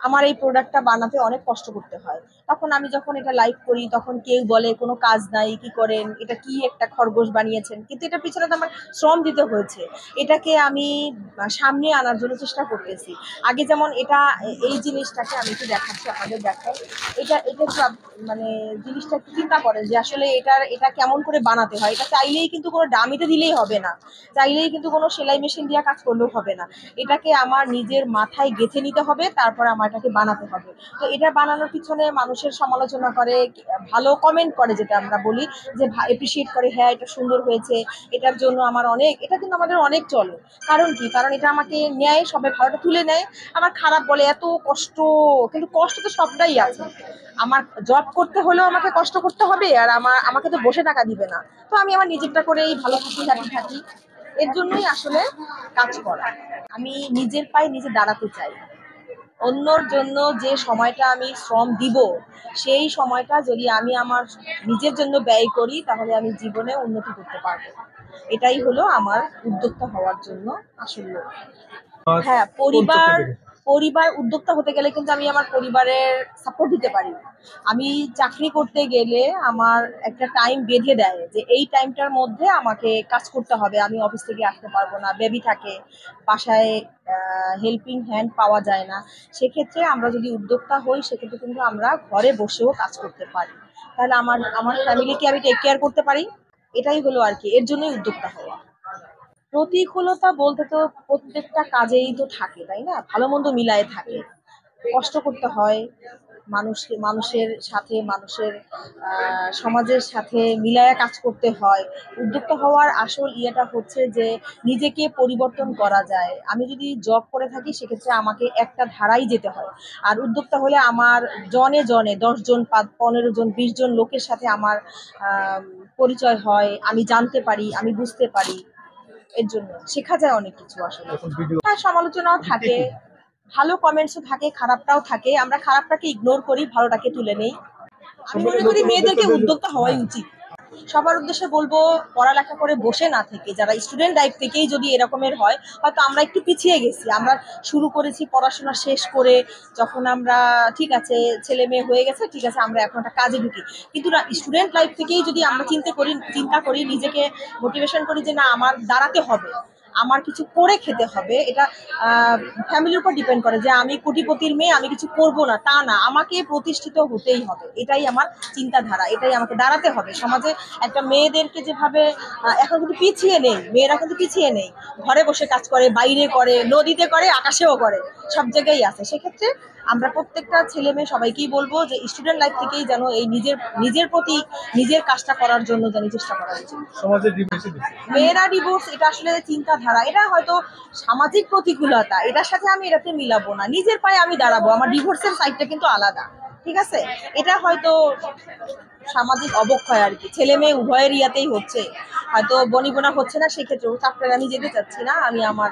আমার এই প্রোডাক্টটা বানাতে অনেক কষ্ট করতে হয়। তখন আমি যখন এটা লাইভ করি তখন কেউ বলে কোনো কাজ নাই, কি করেন, এটা কি একটা খরগোশ বানিয়েছেন, কিন্তু এটার পিছনে তো আমার শ্রম দিতে হয়েছে। এটাকে আমি সামনে আনার জন্য চেষ্টা করতেছি। আগে যেমন এটা এই জিনিসটাকে আমি একটু দেখাচ্ছি, আপনাদের দেখাই। এটা একটু মানে জিনিসটা একটু চিন্তা করেন যে আসলে এটা কেমন করে বানাতে হয়। এটা চাইলেই কিন্তু কোনো ডামিতে দিলেই হবে না, চাইলেই কিন্তু কোনো সেলাই মেশিন দিয়ে কাজ করলেও হবে না। এটাকে আমার নিজের মাথায় গেঁথে নিতে হবে, তারপর আমার এটাকে বানাতে হবে। তো এটা বানানোর পিছনে মানুষের সমালোচনা করে, ভালো কমেন্ট করে, যেটা আমরা বলি যে এপ্রিসিয়েট করে, হ্যাঁ এটা সুন্দর হয়েছে, এটার জন্য আমার অনেক, এটা কিন্তু আমাদের অনেক চলে। কারণ কি, কারণ এটা আমাকে নেয়, সবাই ভালোটা তুলে নেয়, আমার খারাপ বলে এত কষ্ট। কিন্তু কষ্ট তো সবটাই আছে। আমার জব করতে হলেও আমাকে কষ্ট করতে হবে, আর আমাকে তো বসে টাকা দিবে না। তো আমি আমার নিজেরটা করেই ভালো থাকি, হ্যাপি থাকি। এর জন্যই আসলে কাজ করা। আমি নিজের পায়ে নিজে দাঁড়াতে চাই। অন্যর জন্য যে সময়টা আমি শ্রম দিব, সেই সময়টা যদি আমি আমার নিজের জন্য ব্যয় করি, তাহলে আমি জীবনে উন্নতি করতে পারবো। এটাই হলো আমার উদ্যোক্তা হওয়ার জন্য আসল লক্ষ্য। হ্যাঁ, পরিবার পরিবার উদ্যোক্তা হতে গেলে কিন্তু আমি আমার পরিবারের সাপোর্ট দিতে পারি। আমি চাকরি করতে গেলে আমার একটা টাইম বেঁধে দেয় যে এই টাইমটার মধ্যে আমাকে কাজ করতে হবে, আমি অফিস থেকে আসতে পারবো না, বেবি থাকে বাসায়, হেল্পিং হ্যান্ড পাওয়া যায় না। সেক্ষেত্রে আমরা যদি উদ্যোক্তা হই, সেক্ষেত্রে কিন্তু আমরা ঘরে বসেও কাজ করতে পারি। তাহলে আমার আমার ফ্যামিলিকে আমি টেক কেয়ার করতে পারি। এটাই হলো আর কি, এর জন্যই উদ্যোক্তা হওয়া। প্রতিকূলতা বলতে তো প্রত্যেকটা কাজেই তো থাকে, তাই না? ভালো মন্দ মিলায়ে থাকে। কষ্ট করতে হয়, মানুষের সাথে, মানুষের সমাজের সাথে মিলায়া কাজ করতে হয়। উদ্যোক্তা হওয়ার আসল ইয়েটা হচ্ছে যে নিজেকে পরিবর্তন করা যায়। আমি যদি জব করে থাকি, সেক্ষেত্রে আমাকে একটা ধারাই যেতে হয়। আর উদ্যোক্তা হলে আমার জনে জনে ১০ জন, ১৫ জন, ২০ জন লোকের সাথে আমার আহ, পরিচয় হয়, আমি জানতে পারি, আমি বুঝতে পারি। এর জন্য শেখা যায় অনেক কিছু আসলে। হ্যাঁ, সমালোচনাও থাকে, ভালো কমেন্টসও থাকে, খারাপটাও থাকে। আমরা খারাপটাকে ইগনোর করি, ভালোটাকে তুলে নেই। আমি মনে করি মেয়েদেরকে উদ্যোক্তা হওয়াই উচিত। সবার উদ্দেশ্যে বলবো, পড়ালেখা করে বসে না থেকে, যারা স্টুডেন্ট লাইফ থেকেই যদি এরকমের হয়, হয়তো আমরা একটু পিছিয়ে গেছি। আমরা শুরু করেছি পড়াশোনা শেষ করে, যখন আমরা ঠিক আছে, ছেলে মেয়ে হয়ে গেছে, ঠিক আছে, আমরা এখন একটা কাজে ঢুকি। কিন্তু না, স্টুডেন্ট লাইফ থেকেই যদি আমরা চিন্তা করি, নিজেকে মোটিভেশন করি যে না, আমার দাঁড়াতে হবে, আমার কিছু করে খেতে হবে। এটা ফ্যামিলির উপর ডিপেন্ড করে যে আমি কোটিপতির মেয়ে, আমি কিছু করব না, তা না, আমাকে প্রতিষ্ঠিত হতেই হবে। এটাই আমার চিন্তাধারা, এটাই আমাকে দাঁড়াতে হবে সমাজে। একটা মেয়েদেরকে যেভাবে এখন কিন্তু পিছিয়ে নেই, মেয়েরা কিন্তু পিছিয়ে নেই। ঘরে বসে কাজ করে, বাইরে করে, নদীতে করে, আকাশেও করে, সব জায়গায় আছে। সেক্ষেত্রে আমরা প্রত্যেকটা ছেলে মেয়ে সবাইকেই বলবো যে স্টুডেন্ট লাইফ থেকেই যেন এই নিজের নিজের প্রতি নিজের কাজটা করার জন্য যেন চেষ্টা করা উচিত। সমাজের মেয়েরা ডিভোর্স, এটা আসলে চিন্তাধারা, এটা হয়তো সামাজিক প্রতিকূলতা, এটার সাথে আমি এটাতে মিলাবো না। নিজের পায়ে আমি দাঁড়াবো, আমার ডিভোর্সের সাইডটা কিন্তু আলাদা। ঠিক আছে, এটা হয়তো সামাজিক অবক্ষয় আর কি, ছেলে মেয়ে উভয়ের ইয়াতেই হচ্ছে, হয়তো বনিবনা হচ্ছে না, সেক্ষেত্রে চাপটা আমি যেতে চাচ্ছি না। আমি আমার